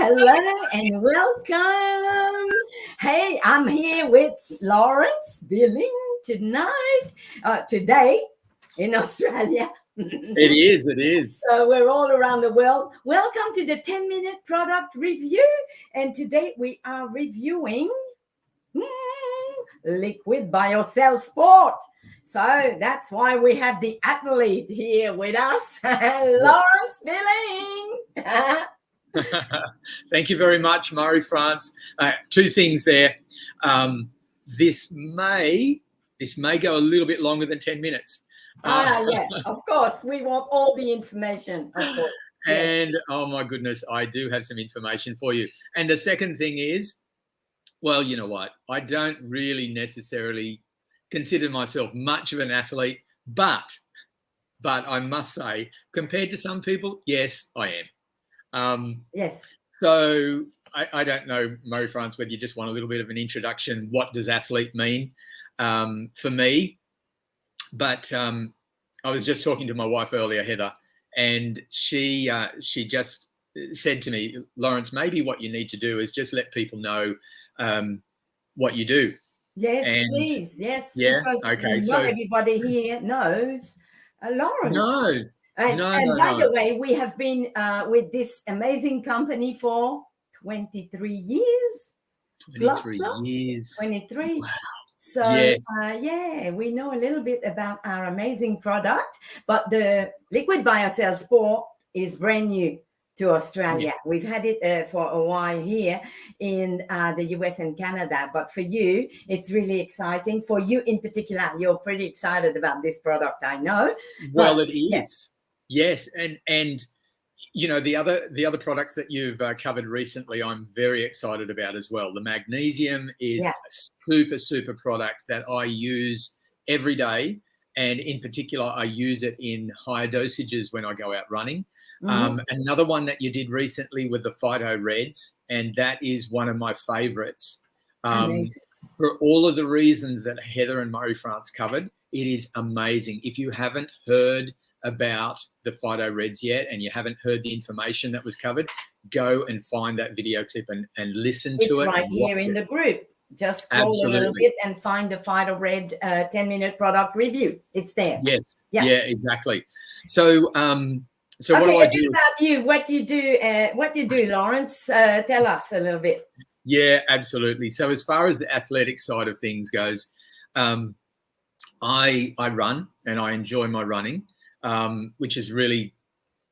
hello and welcome. Hey, I'm here with Lawrence Billing today in Australia. It is. So we're all around the world. Welcome to the 10-minute product review. And today we are reviewing liquid BioCell Sport. So that's why we have the athlete here with us, Lawrence Billing. Thank you very much, Marie-France. Two things there. This may go a little bit longer than 10 minutes. Yeah, of course. We want all the information, of course. And oh my goodness, I do have some information for you. And the second thing is, well, you know what? I don't really necessarily consider myself much of an athlete, but I must say, compared to some people, yes, I am. Yes. So I don't know, Marie-France, whether you just want a little bit of an introduction. What does athlete mean for me? But I was just talking to my wife earlier, Heather, and she just said to me, Lawrence, maybe what you need to do is just let people know what you do. Yes, please. Yes. Yeah. Because okay. not everybody here knows Lawrence. No. And by the way, we have been with this amazing company for 23 years. 23 years. 23. Wow. So, yes. We know a little bit about our amazing product, but the liquid BioCell Sport is brand new to Australia. Yes. We've had it for a while here in the US and Canada, but for you, it's really exciting. For you in particular, you're pretty excited about this product, I know. Well, it is. Yes. And you know, the other products that you've covered recently, I'm very excited about as well. The magnesium is a super product that I use every day. And in particular, I use it in higher dosages when I go out running. Mm-hmm. Another one that you did recently with the Phyto Reds, and that is one of my favorites. For all of the reasons that Heather and Marie-France covered, it is amazing. If you haven't heard about the Phyto Reds yet and you haven't heard the information that was covered, go and find that video clip and listen to it. It's right here in the group. Just scroll a little bit and find the Phyto Red 10-minute product review. It's there. Yes. Yeah, exactly. So so what do I do? About you, what you do, Lawrence? Tell us a little bit. Yeah, absolutely. So as far as the athletic side of things goes, I run and I enjoy my running. Which is really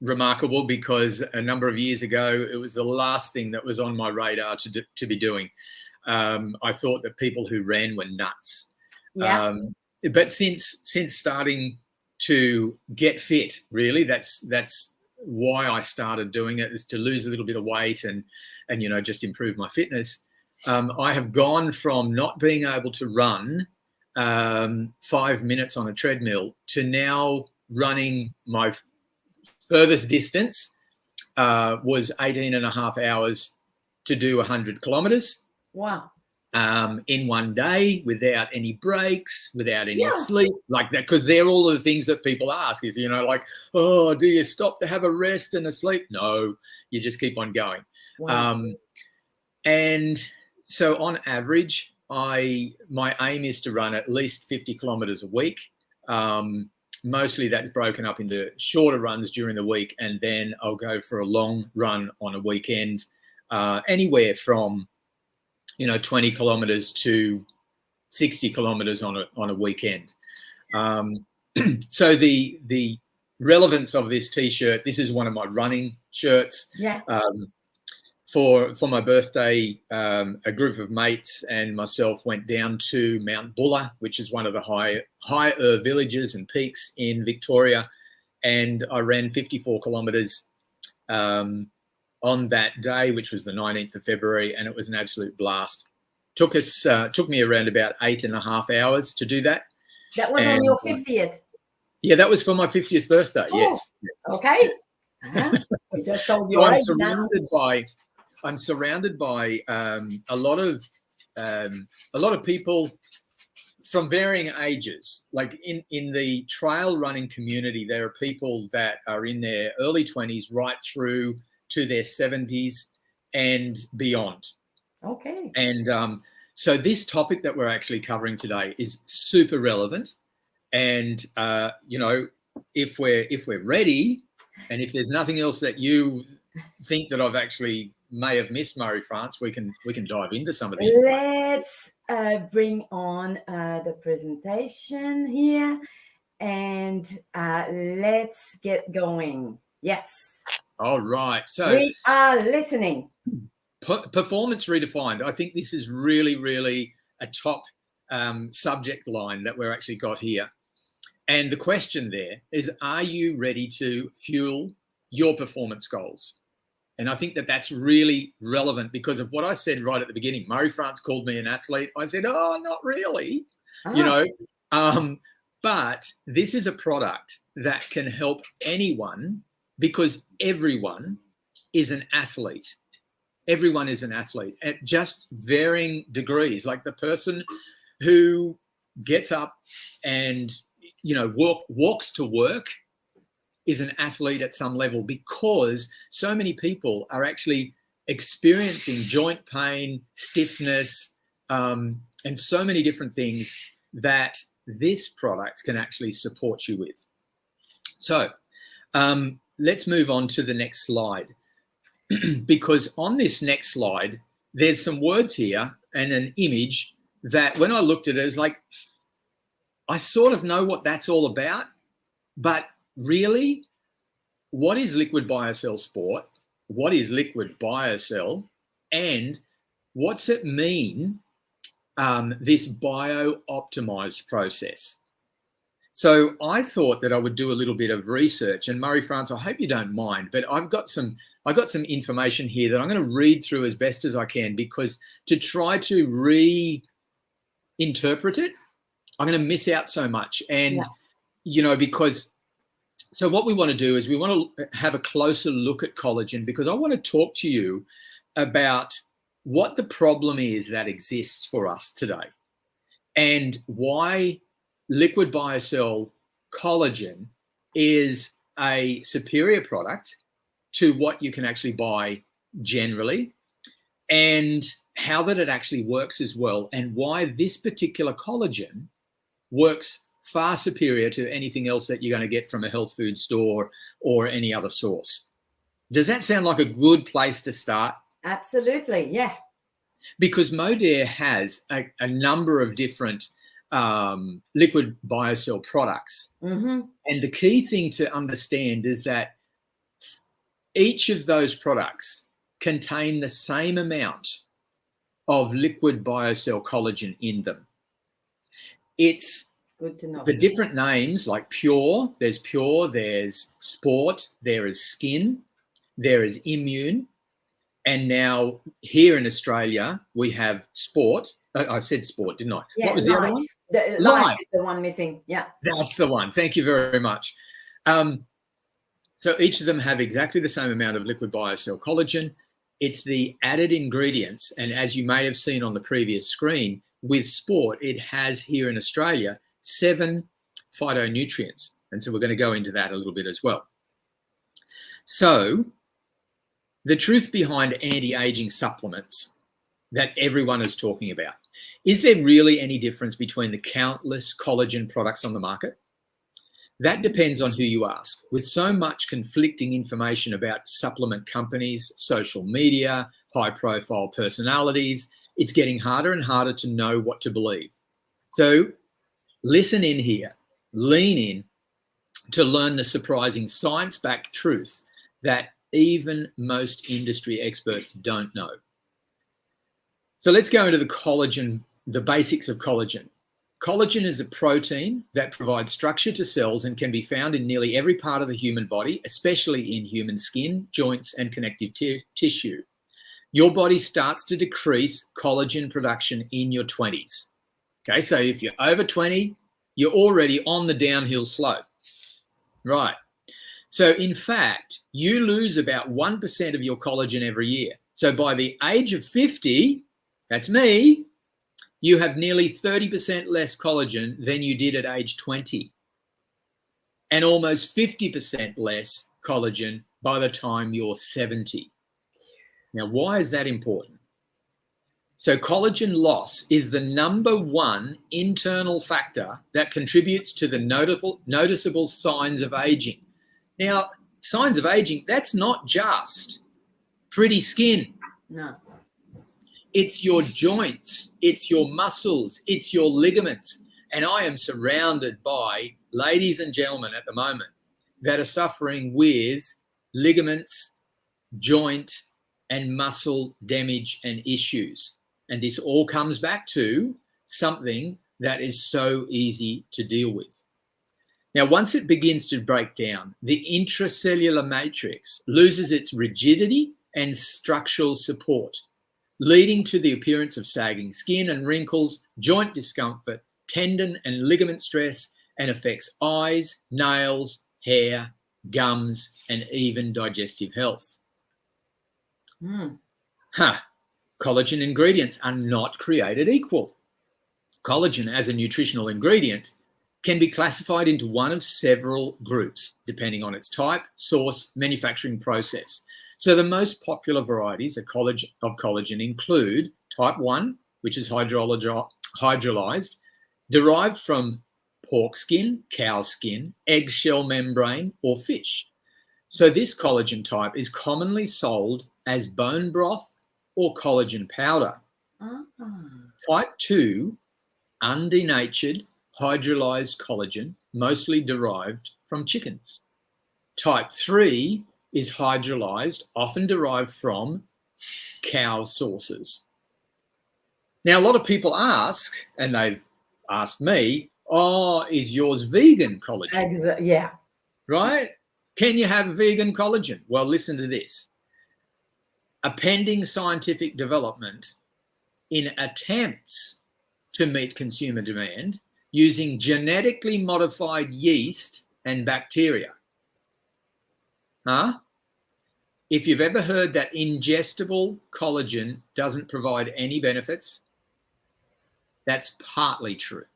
remarkable because a number of years ago, it was the last thing that was on my radar to be doing. I thought that people who ran were nuts. Yeah. But since starting to get fit, really, that's why I started doing it, is to lose a little bit of weight and you know, just improve my fitness. I have gone from not being able to run 5 minutes on a treadmill to now running. My furthest distance was 18 and a half hours to do 100 kilometers. Wow. In one day, without any breaks, without any sleep, like that, because they're all of the things that people ask is, you know, like, oh, do you stop to have a rest and a sleep? No, you just keep on going. Wow. And so on average, my aim is to run at least 50 kilometers a week. Mostly that's broken up into shorter runs during the week, and then I'll go for a long run on a weekend, anywhere from, you know, 20 kilometers to 60 kilometers on a weekend. So the relevance of this T-shirt, this is one of my running shirts. Yeah. For my birthday, a group of mates and myself went down to Mount Buller, which is one of the higher villages and peaks in Victoria, and I ran 54 kilometres on that day, which was the 19th of February, and it was an absolute blast. Took me around about 8.5 hours to do that. That was on your 50th. Yeah, that was for my 50th birthday. Oh, yes. Okay. Yes. We just told you. I'm surrounded by a lot of people from varying ages. Like in the trail running community, there are people that are in their early 20s right through to their 70s. and beyond. Okay. And so this topic that we're actually covering today is super relevant. And you know, if we're ready, and if there's nothing else that you think that I've actually may have missed, Marie-France, we can dive into some of the information. Let's bring on the presentation here, and let's get going. Yes. All right. So We are listening. Performance redefined. I think this is really, really a top subject line that we're actually got here. And the question there is, are you ready to fuel your performance goals? And I think that that's really relevant because of what I said right at the beginning. Marie-France called me an athlete. I said, oh, not really, you know. But this is a product that can help anyone because everyone is an athlete. Everyone is an athlete at just varying degrees. Like the person who gets up and, you know, walks to work is an athlete at some level because so many people are actually experiencing joint pain, stiffness, and so many different things that this product can actually support you with. So let's move on to the next slide. Because on this next slide, there's some words here and an image that when I looked at it, it's like, I sort of know what that's all about, but really, what is Liquid BioCell Sport? What is Liquid BioCell? And what's it mean, this bio-optimized process? So I thought that I would do a little bit of research, and Marie-France, I hope you don't mind, but I got some information here that I'm going to read through as best as I can, because to try to reinterpret it, I'm going to miss out so much. And, you know, because, so what we want to do is we want to have a closer look at collagen, because I want to talk to you about what the problem is that exists for us today and why Liquid BioCell collagen is a superior product to what you can actually buy generally, and how that it actually works as well, and why this particular collagen works far superior to anything else that you're going to get from a health food store or any other source. Does that sound like a good place to start? Absolutely, yeah. Because Modere has a number of different liquid BioCell products. Mm-hmm. And the key thing to understand is that each of those products contain the same amount of liquid BioCell collagen in them. It's good to know. The different names, like Pure, there's Sport, there is Skin, there is Immune, and now here in Australia we have Sport. I said Sport, didn't I? Yeah, what was the other one? The Life is the one missing. Yeah, that's the one. Thank you very much. So each of them have exactly the same amount of liquid BioCell collagen. It's the added ingredients, and as you may have seen on the previous screen, with Sport, it has here in Australia 7 phytonutrients. And so we're going to go into that a little bit as well. So the truth behind anti-aging supplements that everyone is talking about, is there really any difference between the countless collagen products on the market? That depends on who you ask. With so much conflicting information about supplement companies, social media, high-profile personalities, it's getting harder and harder to know what to believe. So listen in here, lean in to learn the surprising science-backed truth that even most industry experts don't know. So let's go into the collagen, the basics of collagen. Collagen is a protein that provides structure to cells and can be found in nearly every part of the human body, especially in human skin, joints, and connective tissue. Your body starts to decrease collagen production in your 20s. Okay, so if you're over 20, you're already on the downhill slope. Right. So in fact, you lose about 1% of your collagen every year. So by the age of 50, that's me, you have nearly 30% less collagen than you did at age 20. And almost 50% less collagen by the time you're 70. Now, why is that important? So collagen loss is the number one internal factor that contributes to the noticeable signs of aging. Now, signs of aging, that's not just pretty skin. No. It's your joints, it's your muscles, it's your ligaments. And I am surrounded by ladies and gentlemen at the moment that are suffering with ligaments, joint, and muscle damage and issues. And this all comes back to something that is so easy to deal with. Now, once it begins to break down, the intracellular matrix loses its rigidity and structural support, leading to the appearance of sagging skin and wrinkles, joint discomfort, tendon and ligament stress, and affects eyes, nails, hair, gums, and even digestive health. Collagen ingredients are not created equal. Collagen as a nutritional ingredient can be classified into one of several groups, depending on its type, source, manufacturing process. So the most popular varieties of collagen include type 1, which is hydrolyzed, derived from pork skin, cow skin, eggshell membrane, or fish. So this collagen type is commonly sold as bone broth or collagen powder. Type 2, undenatured, hydrolyzed collagen, mostly derived from chickens. Type 3 is hydrolyzed, often derived from cow sources. Now, a lot of people ask, and they've asked me, is yours vegan collagen? Yeah. Right? Can you have vegan collagen? Well, listen to this. A pending scientific development in attempts to meet consumer demand using genetically modified yeast and bacteria. If you've ever heard that ingestible collagen doesn't provide any benefits, that's partly true.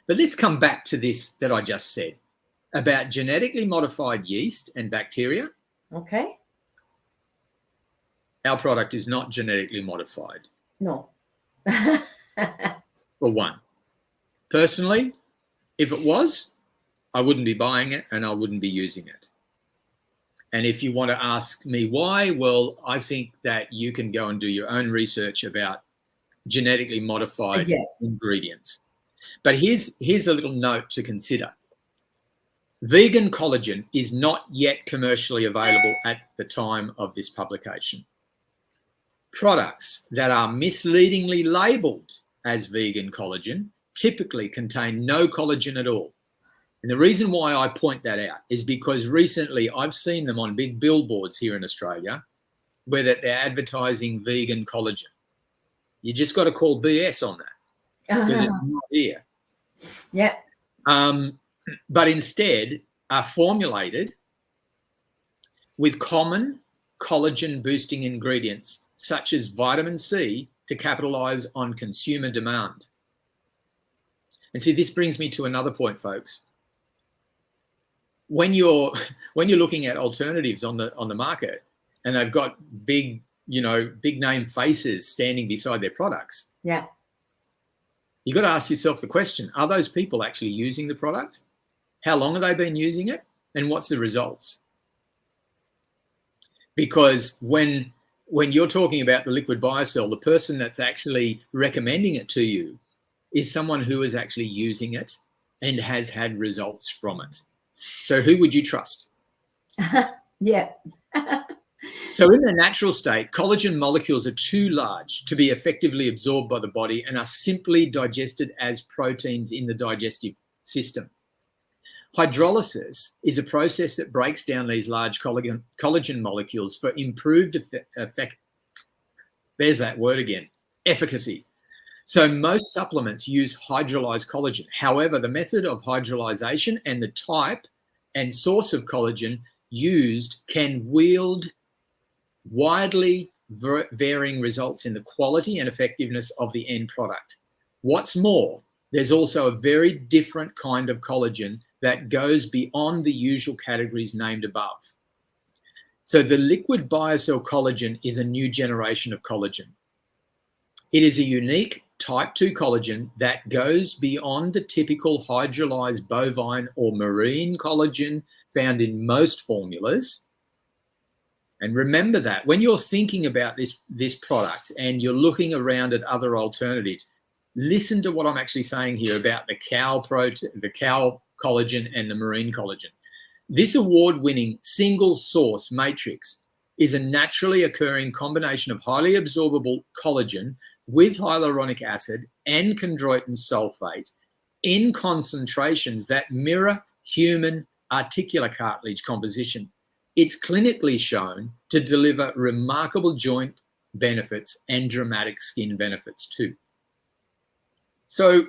But let's come back to this that I just said about genetically modified yeast and bacteria. Okay. Our product is not genetically modified. No. For one. Personally, if it was, I wouldn't be buying it and I wouldn't be using it. And if you want to ask me why, well, I think that you can go and do your own research about genetically modified ingredients. But here's a little note to consider. Vegan collagen is not yet commercially available at the time of this publication. Products that are misleadingly labeled as vegan collagen typically contain no collagen at all. And the reason why I point that out is because recently I've seen them on big billboards here in Australia where they're advertising vegan collagen. You just got to call BS on that because it's not here. Yeah. But instead are formulated with common collagen boosting ingredients such as vitamin C to capitalize on consumer demand. And see, this brings me to another point, folks. When you're looking at alternatives on the market and they've got big name faces standing beside their products, you got to ask yourself the question, are those people actually using the product? How long have they been using it? And what's the results? Because when you're talking about the liquid BioCell, the person that's actually recommending it to you is someone who is actually using it and has had results from it. So who would you trust? Yeah. So in the natural state, collagen molecules are too large to be effectively absorbed by the body and are simply digested as proteins in the digestive system. Hydrolysis is a process that breaks down these large collagen molecules for improved effect. There's that word again, efficacy. So most supplements use hydrolyzed collagen. However, the method of hydrolyzation and the type and source of collagen used can wield widely varying results in the quality and effectiveness of the end product. What's more, there's also a very different kind of collagen that goes beyond the usual categories named above. So the liquid BioCell collagen is a new generation of collagen. It is a unique type 2 collagen that goes beyond the typical hydrolyzed bovine or marine collagen found in most formulas. And remember that when you're thinking about this product and you're looking around at other alternatives, listen to what I'm actually saying here about the cow protein, the cow collagen and the marine collagen. This award-winning single source matrix is a naturally occurring combination of highly absorbable collagen with hyaluronic acid and chondroitin sulfate in concentrations that mirror human articular cartilage composition. It's clinically shown to deliver remarkable joint benefits and dramatic skin benefits too. So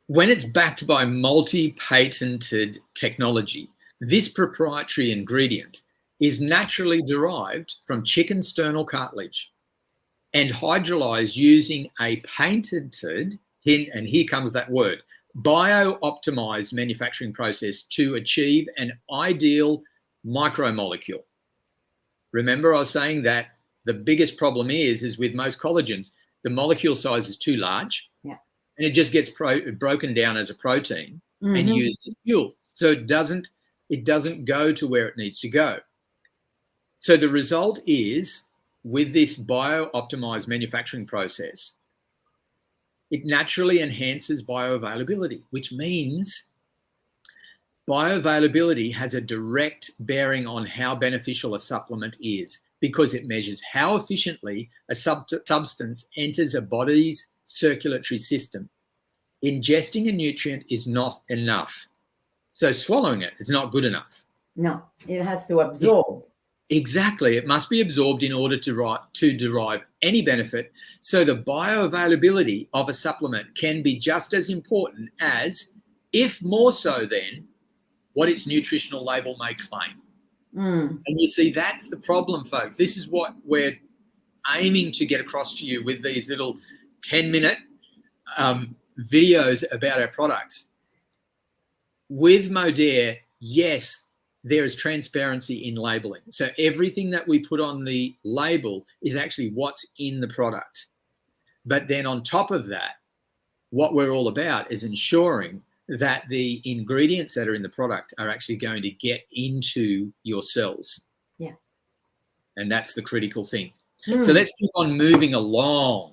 when it's backed by multi-patented technology, this proprietary ingredient is naturally derived from chicken sternal cartilage and hydrolyzed using a patented, and here comes that word, bio-optimized manufacturing process to achieve an ideal micromolecule. Remember, I was saying that the biggest problem is with most collagens, the molecule size is too large, and it just gets broken down as a protein and used as fuel. So it doesn't go to where it needs to go. So the result is, with this bio-optimized manufacturing process, it naturally enhances bioavailability, which means bioavailability has a direct bearing on how beneficial a supplement is, because it measures how efficiently a substance enters a body's circulatory system. Ingesting a nutrient is not enough. So swallowing it is not good enough. No, it has to absorb. Exactly. It must be absorbed in order to derive any benefit. So the bioavailability of a supplement can be just as important as, if more so than, what its nutritional label may claim. And you see, that's the problem, folks. This is what we're aiming to get across to you with these little 10-minute videos about our products. With Modere, yes, there is transparency in labeling. So everything that we put on the label is actually what's in the product. But then on top of that, what we're all about is ensuring that the ingredients that are in the product are actually going to get into your cells. Yeah. And that's the critical thing. So let's keep on moving along.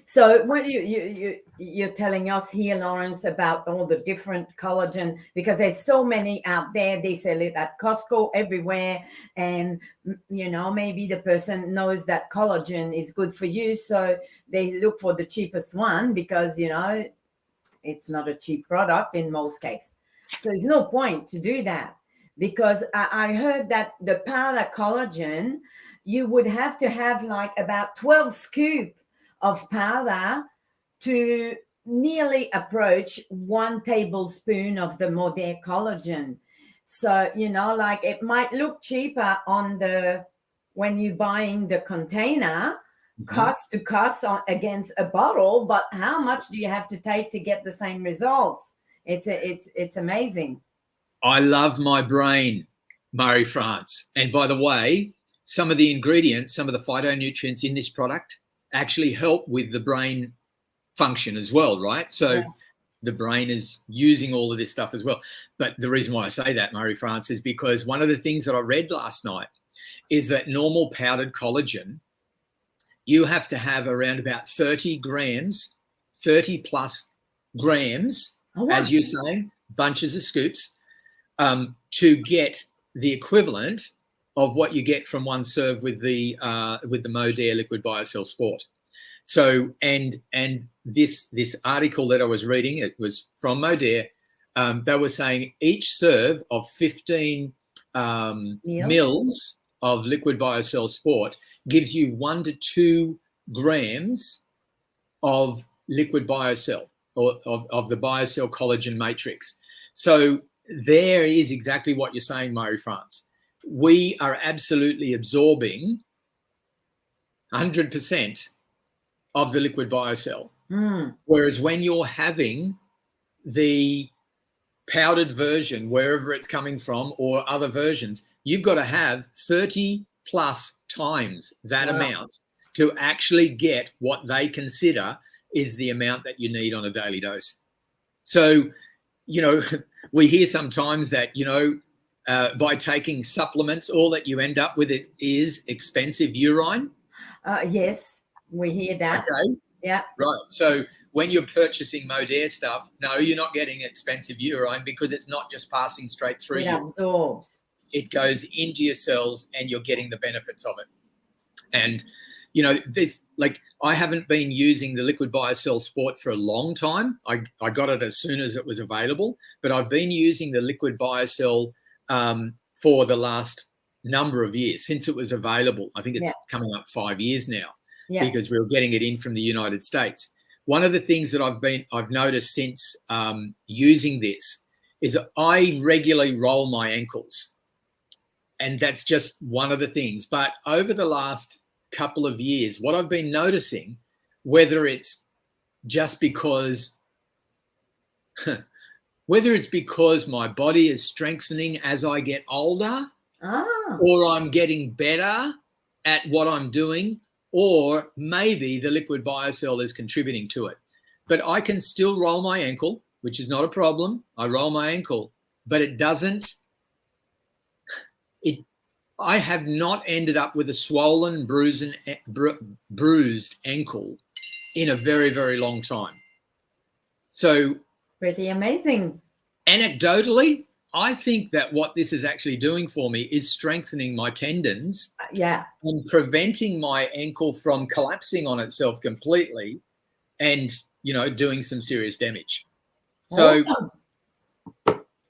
So what you're telling us here, Lawrence, about all the different collagen, because there's so many out there. They sell it at Costco, everywhere. And, you know, maybe the person knows that collagen is good for you. So they look for the cheapest one because, you know, it's not a cheap product in most cases. So there's no point to do that, because I heard that the powder collagen, you would have to have like about 12 scoops of powder to nearly approach 1 tablespoon of the Modere collagen. So, you know, like it might look cheaper on when you're buying the container, cost to cost against a bottle, but how much do you have to take to get the same results? It's amazing. I love my brain, Marie-France. And by the way, some of the ingredients, some of the phytonutrients in this product actually help with the brain function as well, right? So the brain is using all of this stuff as well. But the reason why I say that, Marie-France, is because one of the things that I read last night is that normal powdered collagen, you have to have around about 30 plus grams, as you're saying, bunches of scoops, to get the equivalent of what you get from one serve with the Modere Liquid BioCell Sport. So, and this article that I was reading, it was from Modere. They were saying each serve of 15 mils of Liquid BioCell Sport gives you 1 to 2 grams of liquid BioCell, or of the BioCell collagen matrix. So there is exactly what you're saying, Marie-France. We are absolutely absorbing 100% of the liquid BioCell. Whereas when you're having the powdered version, wherever it's coming from, or other versions, you've got to have 30 plus times that Wow. amount to actually get what they consider is the amount that you need on a daily dose. So, you know, we hear sometimes that, you know, by taking supplements, all that you end up with is expensive urine. Yes, we hear that. Okay. Yeah. Right. So when you're purchasing Modere stuff, no, you're not getting expensive urine because it's not just passing straight through It you. absorbs. It goes into your cells and you're getting the benefits of it. And, you know, this, like, I haven't been using the Liquid BioCell Sport for a long time. I got it as soon as it was available, but I've been using the Liquid BioCell for the last number of years since it was available. I think it's coming up 5 years now because we were getting it in from the United States. One of the things that I've noticed since using this is that I regularly roll my ankles. And that's just one of the things. But over the last couple of years, what I've been noticing, whether it's just because my body is strengthening as I get older, or I'm getting better at what I'm doing, or maybe the Liquid BioCell is contributing to it. But I can still roll my ankle, which is not a problem. I roll my ankle, but it doesn't. I have not ended up with a swollen, bruised ankle in a very, very long time. So pretty amazing. Anecdotally, I think that what this is actually doing for me is strengthening my tendons and preventing my ankle from collapsing on itself completely and, you know, doing some serious damage. So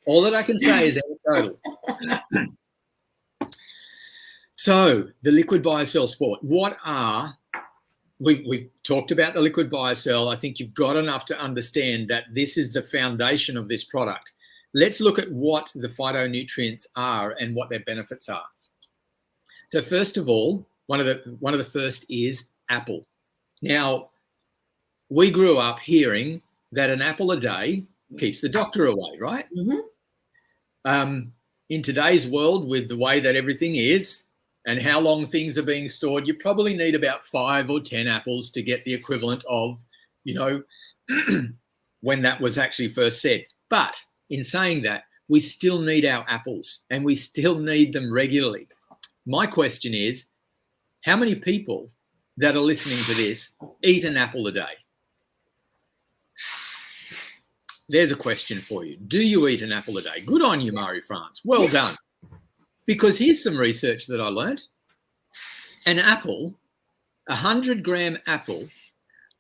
all that I can say is anecdotal. So the Liquid BioCell Sport, we've talked about the Liquid BioCell. I think you've got enough to understand that this is the foundation of this product. Let's look at what the phytonutrients are and what their benefits are. So first of all, one of the first is apple. Now, we grew up hearing that an apple a day keeps the doctor away, right? Mm-hmm. In today's world, with the way that everything is, and how long things are being stored, you probably need about 5 or 10 apples to get the equivalent of, you know, when that was actually first said. But in saying that, we still need our apples and we still need them regularly. My question is, how many people that are listening to this eat an apple a day? There's a question for you. Do you eat an apple a day? Good on you, Marie-France. Well done. Because here's some research that I learned. An apple, 100-gram apple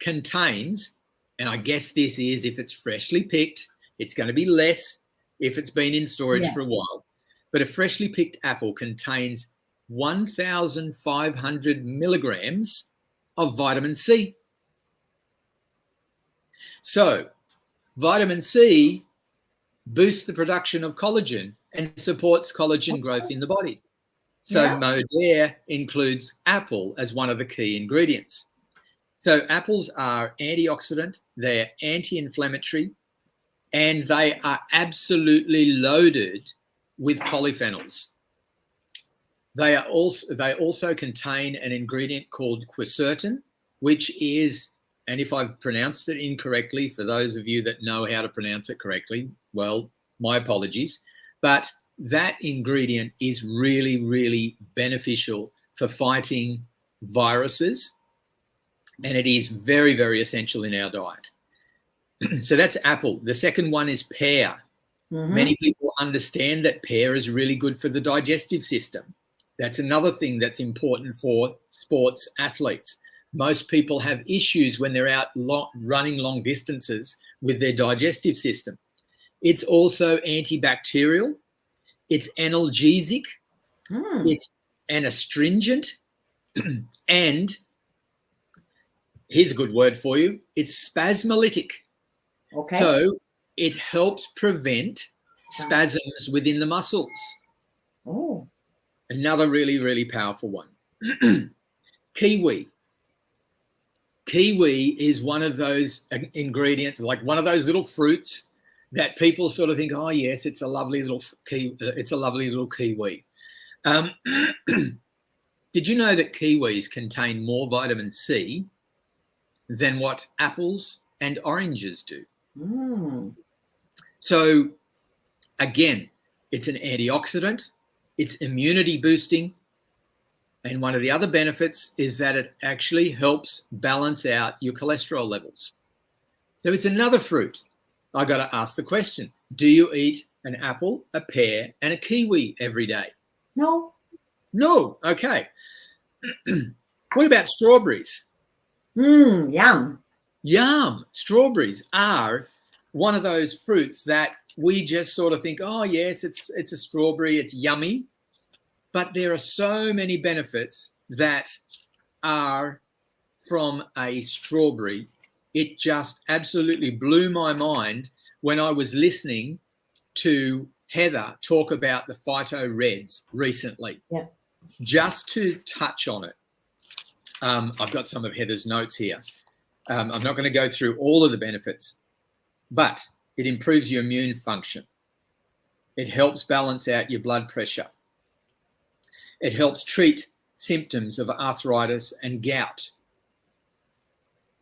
contains, and I guess this is if it's freshly picked, it's going to be less if it's been in storage for a while. But a freshly picked apple contains 1,500 milligrams of vitamin C. So vitamin C boosts the production of collagen and supports collagen growth in the body. So Modere includes apple as one of the key ingredients. So apples are antioxidant, they're anti-inflammatory, and they are absolutely loaded with polyphenols. They also contain an ingredient called quercetin, which is, and if I've pronounced it incorrectly, for those of you that know how to pronounce it correctly, well, my apologies. But that ingredient is really, really beneficial for fighting viruses, and it is very, very essential in our diet. So that's apple. The second one is pear. Mm-hmm. Many people understand that pear is really good for the digestive system. That's another thing that's important for sports athletes. Most people have issues when they're out running long distances with their digestive system. It's also antibacterial. It's analgesic. It's an astringent. And here's a good word for you. It's spasmolytic. Okay. So it helps prevent spasms within the muscles. Oh. Another really, really powerful one. Kiwi. Kiwi is one of those ingredients, like one of those little fruits that people sort of think, oh yes, it's a lovely little kiwi. Um, did you know that kiwis contain more vitamin C than what apples and oranges do? So again, it's an antioxidant, it's immunity boosting, and one of the other benefits is that it actually helps balance out your cholesterol levels. So it's another fruit. I got to ask the question, do you eat an apple, a pear, and a kiwi every day? No. No. Okay. What about strawberries? Yum. Yum. Strawberries are one of those fruits that we just sort of think, oh, yes, it's a strawberry, it's yummy. But there are so many benefits that are from a strawberry. It just absolutely blew my mind when I was listening to Heather talk about the phyto reds recently. Yeah. Just to touch on it, I've got some of Heather's notes here. I'm not going to go through all of the benefits, but it improves your immune function. It helps balance out your blood pressure. It helps treat symptoms of arthritis and gout.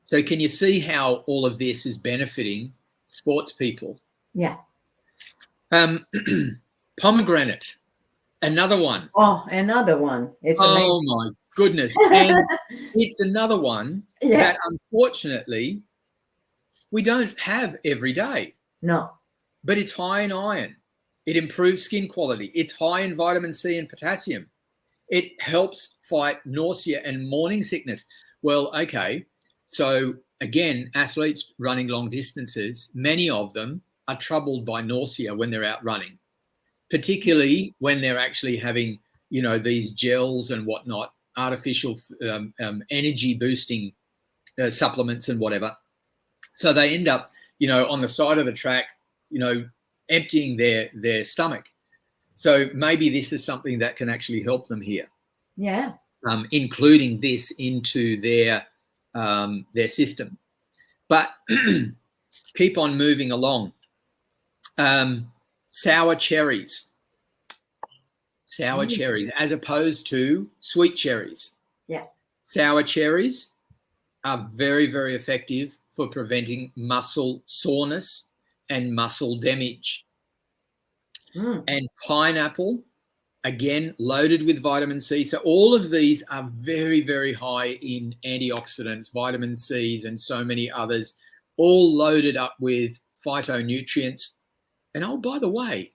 So can you see how all of this is benefiting sports people? Yeah. Pomegranate, another one. Oh, another one. It's amazing. My goodness. And it's another one that unfortunately we don't have every day. No. But it's high in iron. It improves skin quality. It's high in vitamin C and potassium. It helps fight nausea and morning sickness. Well, okay. So again, athletes running long distances, many of them are troubled by nausea when they're out running, particularly when they're actually having, these gels and whatnot, artificial energy boosting supplements and whatever. So they end up, on the side of the track, emptying their stomach. So maybe this is something that can actually help them here. Yeah. Including this into their system. But keep on moving along. Sour cherries. Sour cherries as opposed to sweet cherries. Yeah. Sour cherries are very, very effective for preventing muscle soreness and muscle damage. And pineapple, again, loaded with vitamin C. So all of these are very, very high in antioxidants, vitamin C's, and so many others, all loaded up with phytonutrients. And oh, by the way,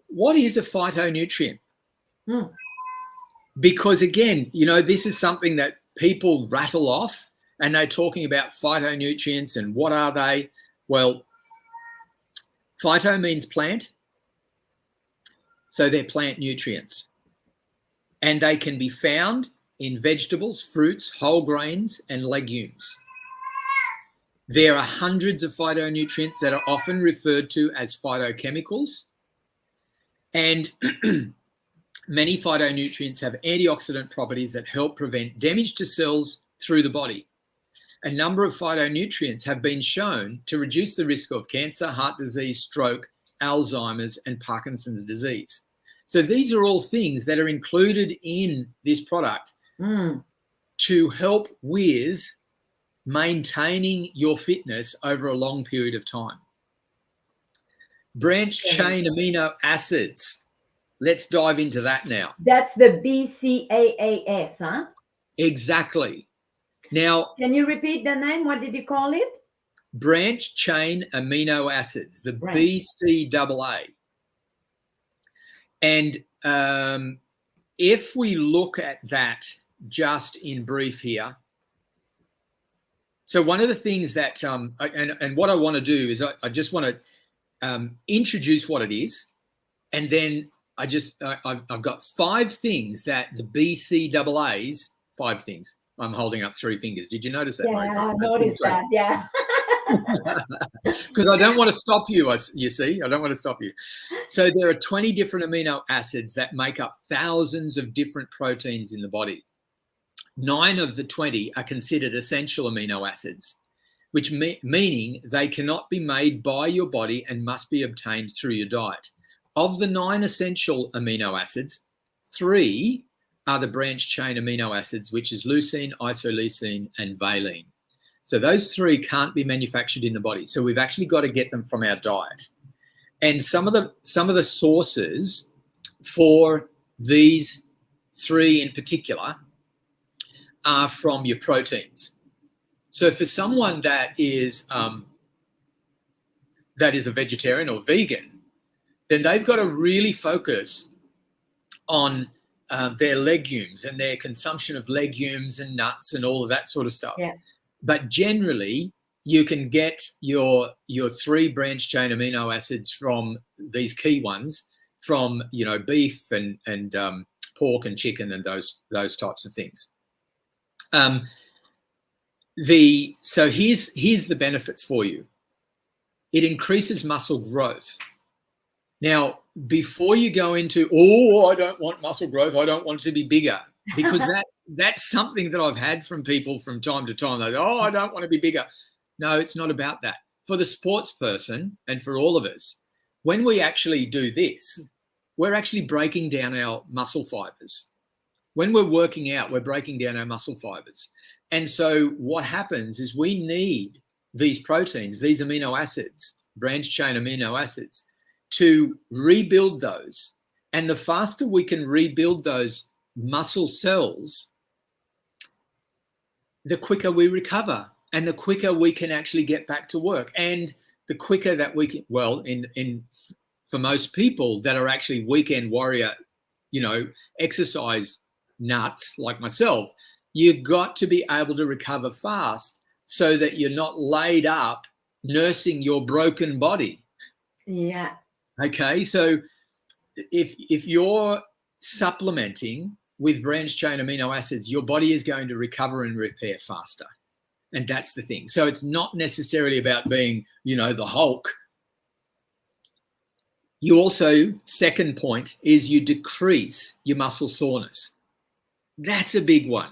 what is a phytonutrient? Because again, this is something that people rattle off and they're talking about phytonutrients and what are they? Well, phyto means plant. So they're plant nutrients. And they can be found in vegetables, fruits, whole grains, and legumes. There are hundreds of phytonutrients that are often referred to as phytochemicals. And many phytonutrients have antioxidant properties that help prevent damage to cells through the body. A number of phytonutrients have been shown to reduce the risk of cancer, heart disease, stroke, Alzheimer's, and Parkinson's disease. So these are all things that are included in this product to help with maintaining your fitness over a long period of time. Branch chain amino acids. Let's dive into that now. That's the BCAAS, huh? Exactly. Now, can you repeat the name? What did you call it? Branch chain amino acids, the BCAA. And if we look at that just in brief here, so one of the things that, and what I want to do is I just want to introduce what it is, and then I've got 5 things that the BCAAs, 5 things. I'm holding up 3 fingers. Did you notice that? Yeah, I noticed that. Yeah. Because I don't want to stop you, you see. I don't want to stop you. So there are 20 different amino acids that make up thousands of different proteins in the body. 9 of the 20 are considered essential amino acids, which meaning they cannot be made by your body and must be obtained through your diet. Of the 9 essential amino acids, 3 are the branched chain amino acids, which is leucine, isoleucine, and valine. So those 3 can't be manufactured in the body. So we've actually got to get them from our diet. And some of the sources for these 3 in particular are from your proteins. So for someone that is a vegetarian or vegan, then they've got to really focus on their legumes and their consumption of legumes and nuts and all of that sort of stuff. Yeah. But generally, you can get your 3 branched chain amino acids from these key ones from, beef and pork and chicken and those types of things. So here's the benefits for you. It increases muscle growth. Now, before you go into, I don't want muscle growth, I don't want it to be bigger, because that's something that I've had from people from time to time. They go, I don't want to be bigger. No, it's not about that. For the sports person and for all of us, when we actually do this, we're actually breaking down our muscle fibers. When we're working out, we're breaking down our muscle fibers. And so what happens is we need these proteins, these amino acids, branched chain amino acids, to rebuild those. And the faster we can rebuild those muscle cells, the quicker we recover and the quicker we can actually get back to work. And the quicker that we can, for most people that are actually weekend warrior, exercise nuts like myself, you've got to be able to recover fast so that you're not laid up nursing your broken body. Yeah. Okay, so if you're supplementing with branched chain amino acids, your body is going to recover and repair faster. And that's the thing. So it's not necessarily about being, the Hulk. You also, second point, is you decrease your muscle soreness. That's a big one.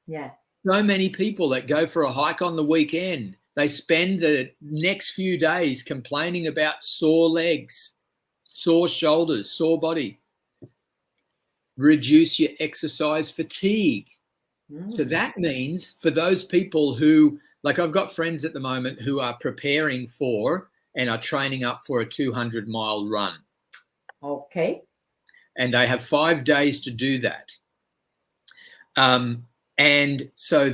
Yeah. So many people that go for a hike on the weekend, they spend the next few days complaining about sore legs, sore shoulders, sore body. Reduce your exercise fatigue. So that means for those people who, like I've got friends at the moment who are preparing for and are training up for a 200-mile run. Okay. And they have 5 days to do that. And so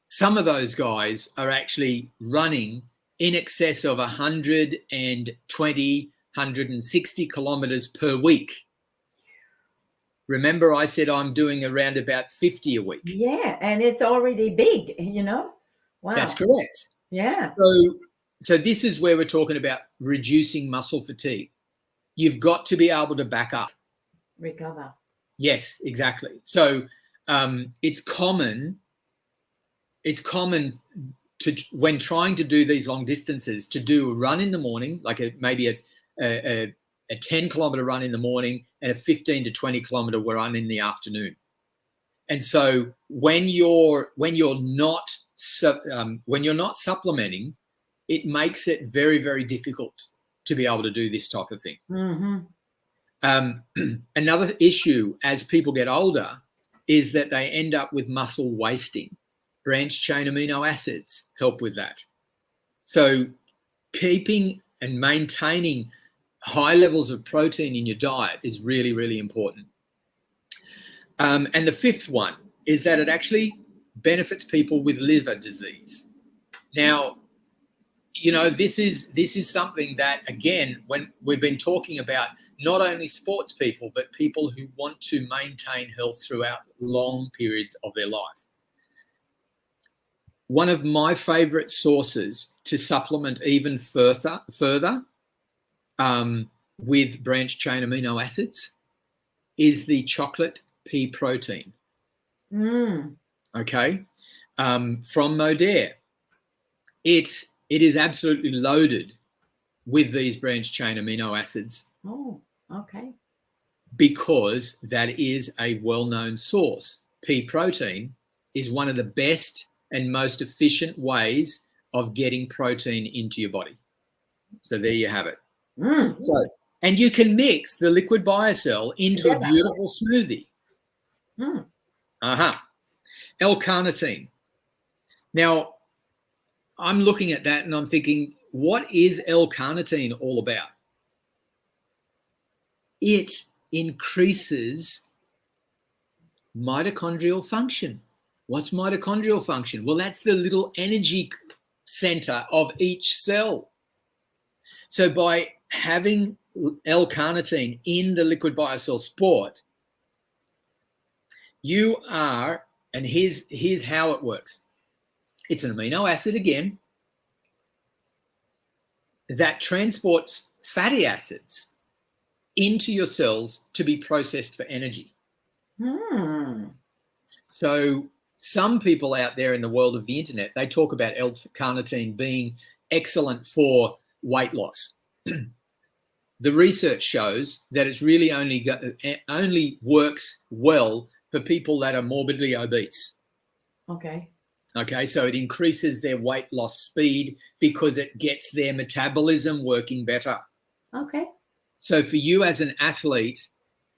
some of those guys are actually running in excess of 120, 160 kilometers per week. Remember, I said I'm doing around about 50 a week. Yeah, and it's already big, Wow. That's correct. Yeah. So this is where we're talking about reducing muscle fatigue. You've got to be able to back up. Recover. Yes, exactly. So it's common to, when trying to do these long distances, to do a run in the morning, like maybe a 10-kilometer run in the morning and a 15 to 20-kilometer run in the afternoon. And so when you're not supplementing, it makes it very, very difficult to be able to do this type of thing. Mm-hmm. Another issue as people get older is that they end up with muscle wasting. Branched chain amino acids help with that. So keeping and maintaining high levels of protein in your diet is really, really important. And the fifth one is that it actually benefits people with liver disease. Now, this is something that, again, when we've been talking about not only sports people, but people who want to maintain health throughout long periods of their life. One of my favorite sources to supplement even further with branched chain amino acids is the chocolate pea protein. Okay, from Modere. It is absolutely loaded with these branched chain amino acids. Oh, okay. Because that is a well-known source. Pea protein is one of the best and most efficient ways of getting protein into your body. So there you have it. So, and you can mix the liquid BioCell into a beautiful smoothie. L-carnitine. Now, I'm looking at that and I'm thinking, what is L-carnitine all about? It increases mitochondrial function. What's mitochondrial function? Well, that's the little energy center of each cell. So by having L-carnitine in the liquid BioCell Sport, you are, and here's how it works. It's an amino acid again that transports fatty acids into your cells to be processed for energy. So some people out there in the world of the internet, they talk about L-carnitine being excellent for weight loss. The research shows that it's really only works well for people that are morbidly obese. Okay, so it increases their weight loss speed because it gets their metabolism working better. So for you as an athlete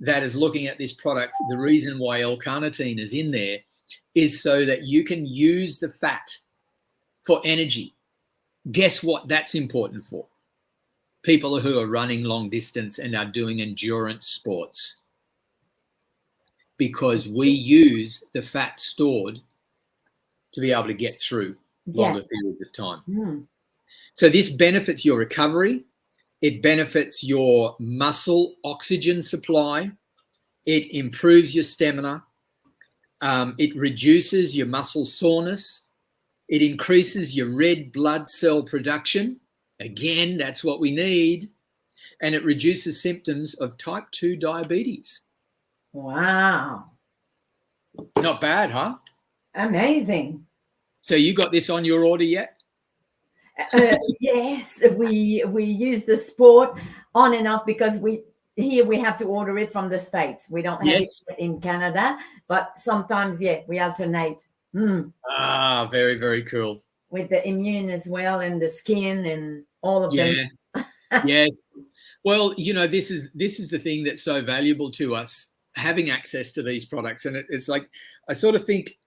that is looking at this product, the reason why L-carnitine is in there is so that you can use the fat for energy. Guess what that's important for? People who are running long distance and are doing endurance sports. Because we use the fat stored to be able to get through longer periods of time. So this benefits your recovery. It benefits your muscle oxygen supply. It improves your stamina. It reduces your muscle soreness. It increases your red blood cell production. Again, that's what we need. And it reduces symptoms of type 2 diabetes. Wow. Not bad, huh? Amazing. So you got this on your order yet? Yes, we use the Sport on and off because we have to order it from the States. We don't have it in Canada, but sometimes, we alternate. Very, very cool. With the immune as well and the skin and all of them. Yes. Well, you know, this is the thing that's so valuable to us, having access to these products. And it's like, I sort of think,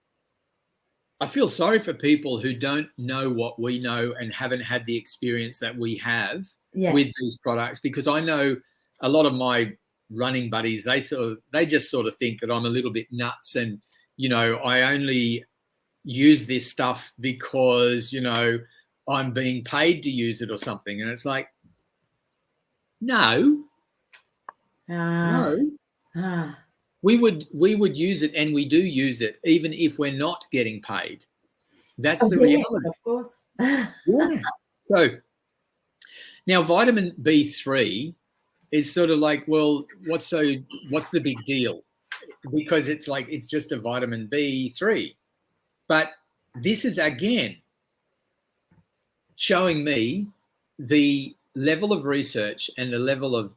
I feel sorry for people who don't know what we know and haven't had the experience that we have with these products, because I know a lot of my running buddies, they just sort of think that I'm a little bit nuts and, you know, I only use this stuff because, you know, I'm being paid to use it or something. And it's like, no. We would use it, and we do use it even if we're not getting paid. That's the reality. Yes, of course. So now vitamin B3 is sort of like, well, what's the big deal? Because it's like, it's just a vitamin B3. But this is, again, showing me the level of research and the level of,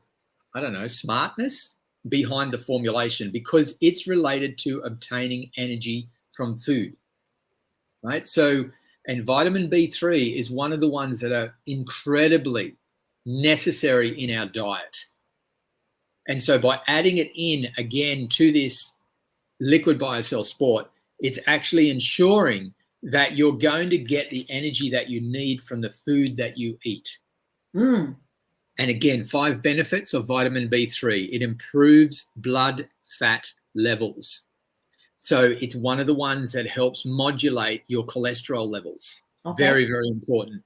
I don't know, smartness behind the formulation, because it's related to obtaining energy from food, right? So, and vitamin B3 is one of the ones that are incredibly necessary in our diet. And so by adding it in again to this liquid BioCell Sport, it's actually ensuring that you're going to get the energy that you need from the food that you eat. And again, 5 benefits of vitamin B3. It improves blood fat levels. So it's one of the ones that helps modulate your cholesterol levels. Very, very important.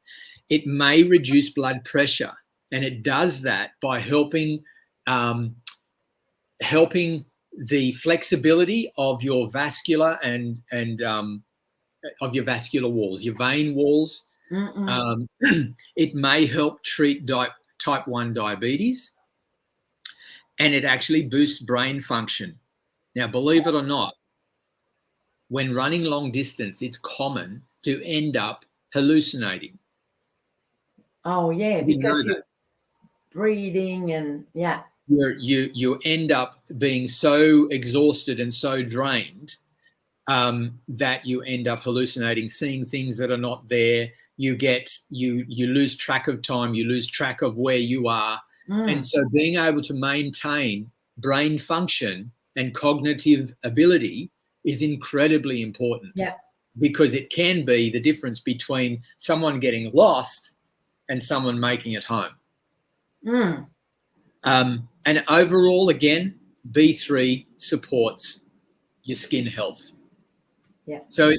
It may reduce blood pressure, and it does that by helping the flexibility of your vascular and of your vascular walls, your vein walls. It may help treat type 1 diabetes, and it actually boosts brain function. Now, believe it or not, when running long distance, it's common to end up hallucinating. Because you're breathing and you end up being so exhausted and so drained that you end up hallucinating, seeing things that are not there. you lose track of time, you lose track of where you are. And so being able to maintain brain function and cognitive ability is incredibly important. Yeah. Because it can be the difference between someone getting lost and someone making it home. And overall, again, B3 supports your skin health. Yeah. So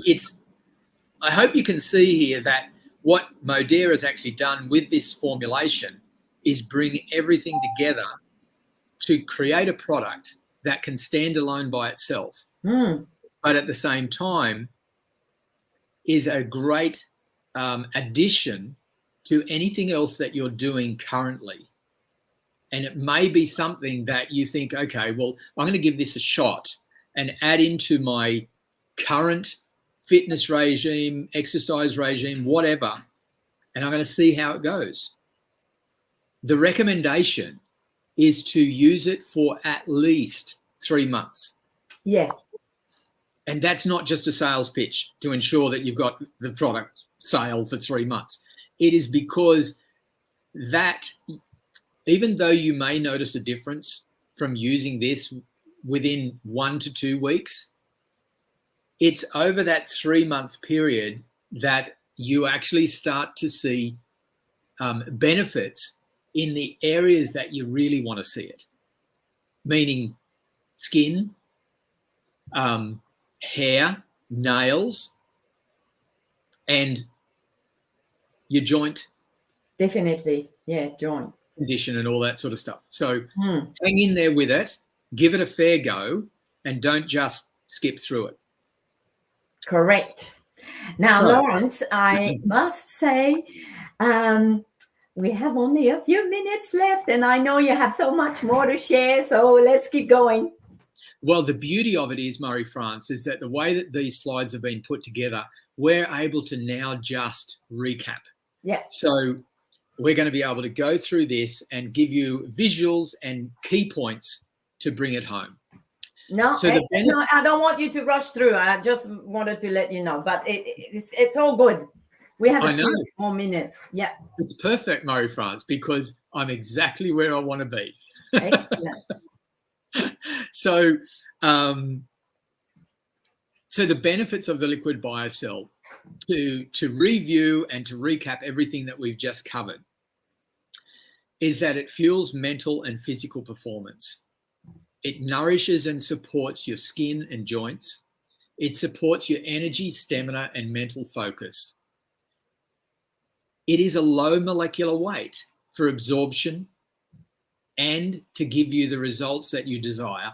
I hope you can see here that what Modere has actually done with this formulation is bring everything together to create a product that can stand alone by itself, but at the same time is a great addition to anything else that you're doing currently. And it may be something that you think, okay, well, I'm going to give this a shot and add into my current fitness regime, exercise regime, whatever, and I'm going to see how it goes. The recommendation is to use it for at least 3 months. Yeah. And that's not just a sales pitch to ensure that you've got the product sale for 3 months. It is because that, even though you may notice a difference from using this within 1 to 2 weeks, it's over that 3-month period that you actually start to see benefits in the areas that you really want to see it, meaning skin, hair, nails, and your joint. Definitely. Yeah, joints. Condition and all that sort of stuff. So hang in there with it, give it a fair go, and don't just skip through it. Correct. Now, Right. Lawrence, I must say, we have only a few minutes left, and I know you have so much more to share, so let's keep going. Well, the beauty of it is, Marie-France, is that the way that these slides have been put together, we're able to now just recap. Yeah. So we're going to be able to go through this and give you visuals and key points to bring it home. No, So no, I don't want you to rush through. I just wanted to let you know, but it's all good. We have a few more minutes. Yeah. It's perfect, Marie-France, because I'm exactly where I want to be. Excellent. So the benefits of the liquid BioCell, to review and to recap everything that we've just covered, is that it fuels mental and physical performance. It nourishes and supports your skin and joints. It supports your energy, stamina, and mental focus. It is a low molecular weight for absorption and to give you the results that you desire.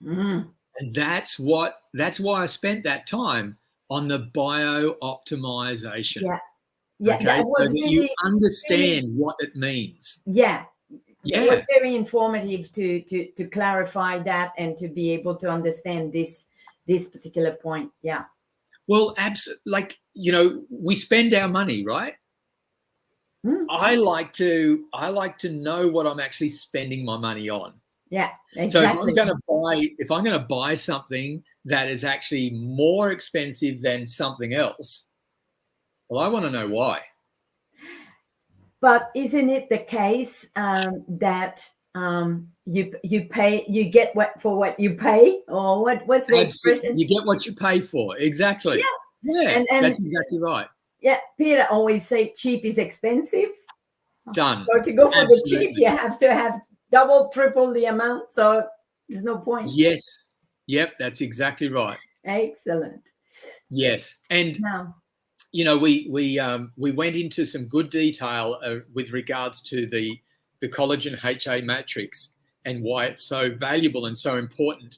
And that's why I spent that time on the bio-optimization. Yeah. Yeah. Okay, so that you understand what it means. Yeah. Yeah. It was very informative to clarify that and to be able to understand this particular point. Yeah. Well, like, we spend our money, right? I like to know what I'm actually spending my money on. Yeah, exactly. So if I'm going to buy something that is actually more expensive than something else, well, I want to know why. But isn't it the case that you get what you pay, or what's the expression? You get what you pay for. Exactly. Yeah, and that's exactly right. Yeah, Peter always say cheap is expensive. Done. So if you go for the cheap, you have to have double, triple the amount. So there's no point. Yes. Yep, that's exactly right. Excellent. Yes, and now, we went into some good detail with regards to the collagen HA matrix and why it's so valuable and so important.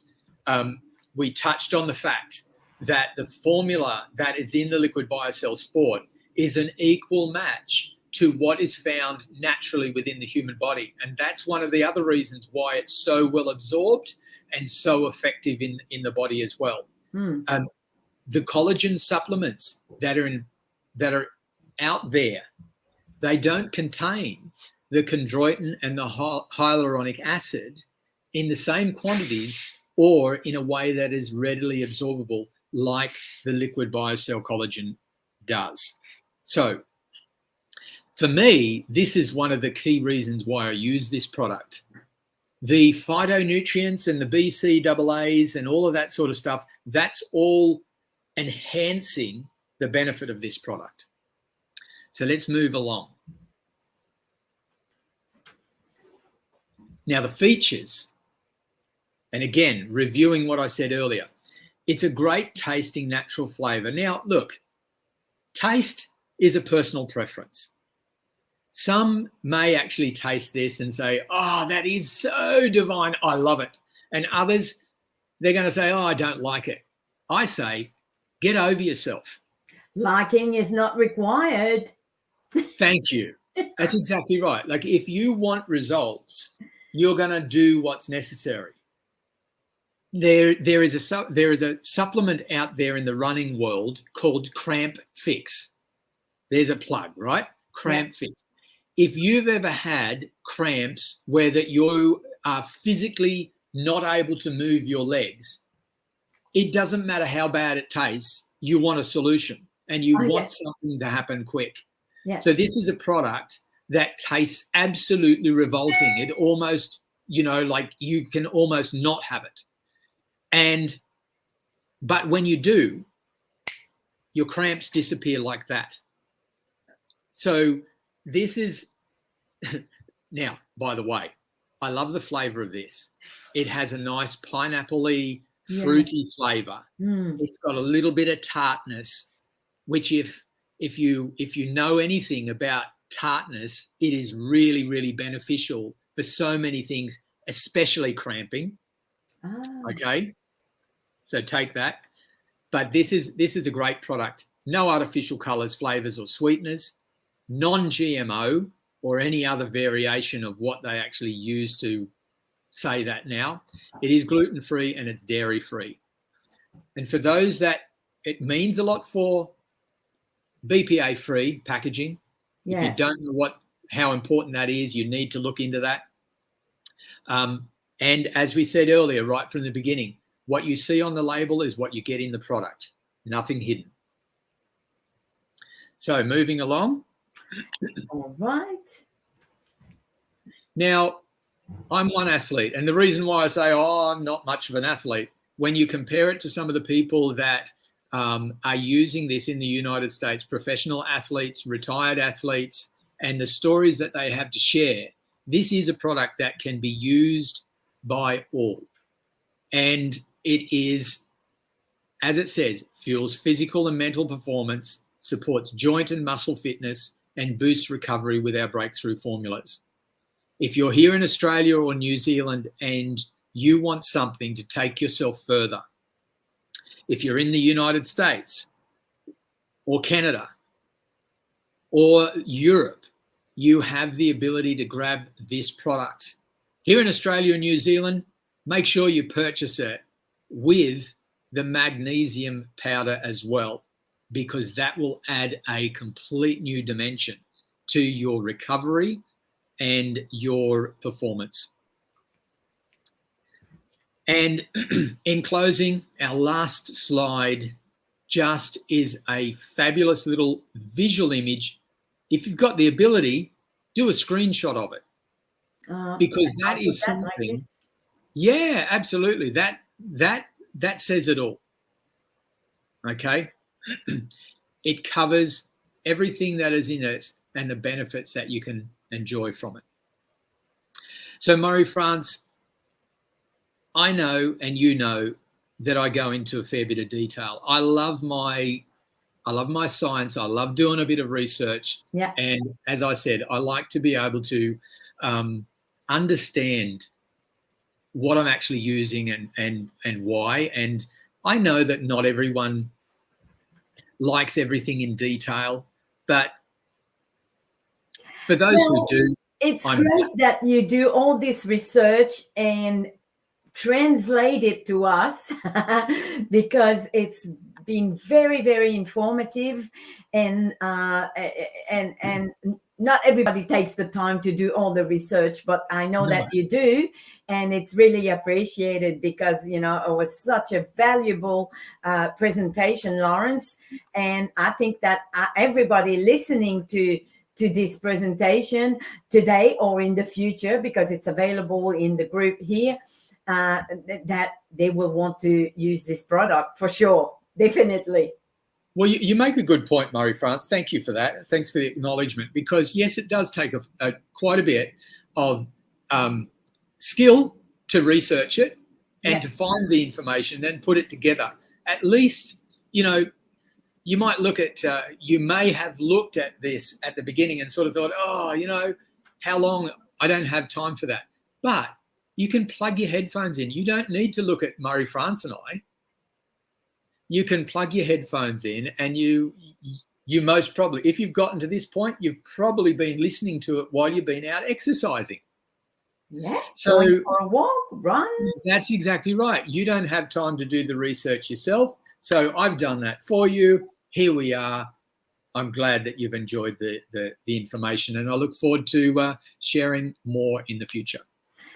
We touched on the fact that the formula that is in the liquid BioCell Sport is an equal match to what is found naturally within the human body. And that's one of the other reasons why it's so well absorbed and so effective in the body as well. The collagen supplements that are out there, they don't contain the chondroitin and the hyaluronic acid in the same quantities or in a way that is readily absorbable like the liquid BioCell collagen does. So for me, this is one of the key reasons why I use this product. The phytonutrients and the BCAAs and all of that sort of stuff, that's all enhancing the benefit of this product. So let's move along. Now the features, and again, reviewing what I said earlier, it's a great tasting natural flavor. Now, look, taste is a personal preference. Some may actually taste this and say, oh, that is so divine, I love it. And others, they're going to say, oh, I don't like it. I say, get over yourself. Liking is not required. Thank you. That's exactly right. Like, if you want results, you're going to do what's necessary. There is a supplement out there in the running world called Cramp Fix. There's a plug, right? Cramp Fix. If you've ever had cramps where that you are physically not able to move your legs, it doesn't matter how bad it tastes, you want a solution and you want something to happen quick. Yeah. So this is a product that tastes absolutely revolting. It almost, like you can almost not have it. But when you do, your cramps disappear like that. So this is, now, by the way, I love the flavor of this. It has a nice pineapple-y, fruity flavor. It's got a little bit of tartness, which if you know anything about tartness, it is really, really beneficial for so many things, especially cramping. Okay, so take that. But this is a great product. No artificial colors, flavors, or sweeteners, non-GMO or any other variation of what they actually use to say that now. It is gluten-free and it's dairy-free. And for those that it means a lot for, BPA-free packaging. If you don't know how important that is, you need to look into that. And as we said earlier, right from the beginning, what you see on the label is what you get in the product, nothing hidden. So moving along. All right. Now, I'm one athlete, and the reason why I say, I'm not much of an athlete, when you compare it to some of the people that are using this in the United States, professional athletes, retired athletes, and the stories that they have to share, this is a product that can be used by all. And it is, as it says, fuels physical and mental performance, supports joint and muscle fitness, and boosts recovery with our breakthrough formulas. If you're here in Australia or New Zealand and you want something to take yourself further, if you're in the United States or Canada or Europe, you have the ability to grab this product. Here in Australia and New Zealand, make sure you purchase it with the magnesium powder as well, because that will add a complete new dimension to your recovery and your performance. And in closing, our last slide just is a fabulous little visual image. If you've got the ability, do a screenshot of it, because that is something. Yeah, absolutely. That says it all. Okay. It covers everything that is in it and the benefits that you can enjoy from it. So Marie-France, I know, and you know, that I go into a fair bit of detail. I love my science. I love doing a bit of research. Yeah. And as I said, I like to be able to understand what I'm actually using and why. And I know that not everyone likes everything in detail, but for those who do, it's great that you do all this research and translate it to us because it's been very, very informative, and not everybody takes the time to do all the research, but I know that you do, and it's really appreciated because, it was such a valuable presentation, Lawrence. And I think that everybody listening to to this presentation today or in the future, because it's available in the group here, that they will want to use this product for sure, definitely. Well, you make a good point, Marie-France. Thank you for that. Thanks for the acknowledgement, because yes, it does take quite a bit of skill to research it and to find the information, then put it together. At least, you know, you might look at, you may have looked at this at the beginning and sort of thought, oh, you know, how long? I don't have time for that. But you can plug your headphones in. You don't need to look at Marie-France and I. You can plug your headphones in, and you most probably, if you've gotten to this point, you've probably been listening to it while you've been out exercising. Yeah. So going for a walk, run. That's exactly right. You don't have time to do the research yourself. So I've done that for you. Here we are. I'm glad that you've enjoyed the information, and I look forward to sharing more in the future.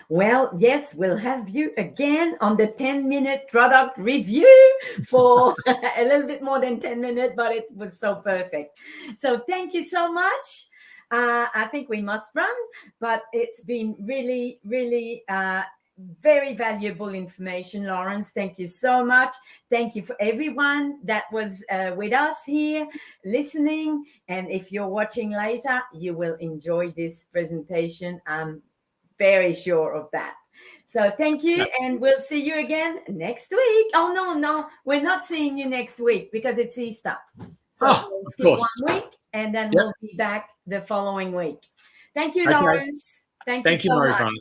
Well, yes, we'll have you again on the 10-minute product review for a little bit more than 10 minutes, but it was so perfect. So thank you so much. I think we must run, but it's been really, really very valuable information, Lawrence. Thank you so much. Thank you for everyone that was with us here listening. And if you're watching later, you will enjoy this presentation. I'm very sure of that. So thank you, and we'll see you again next week. Oh, no, we're not seeing you next week because it's Easter. So we'll skip 1 week, and then we'll be back the following week. Thank you, Lawrence. Thank you so much.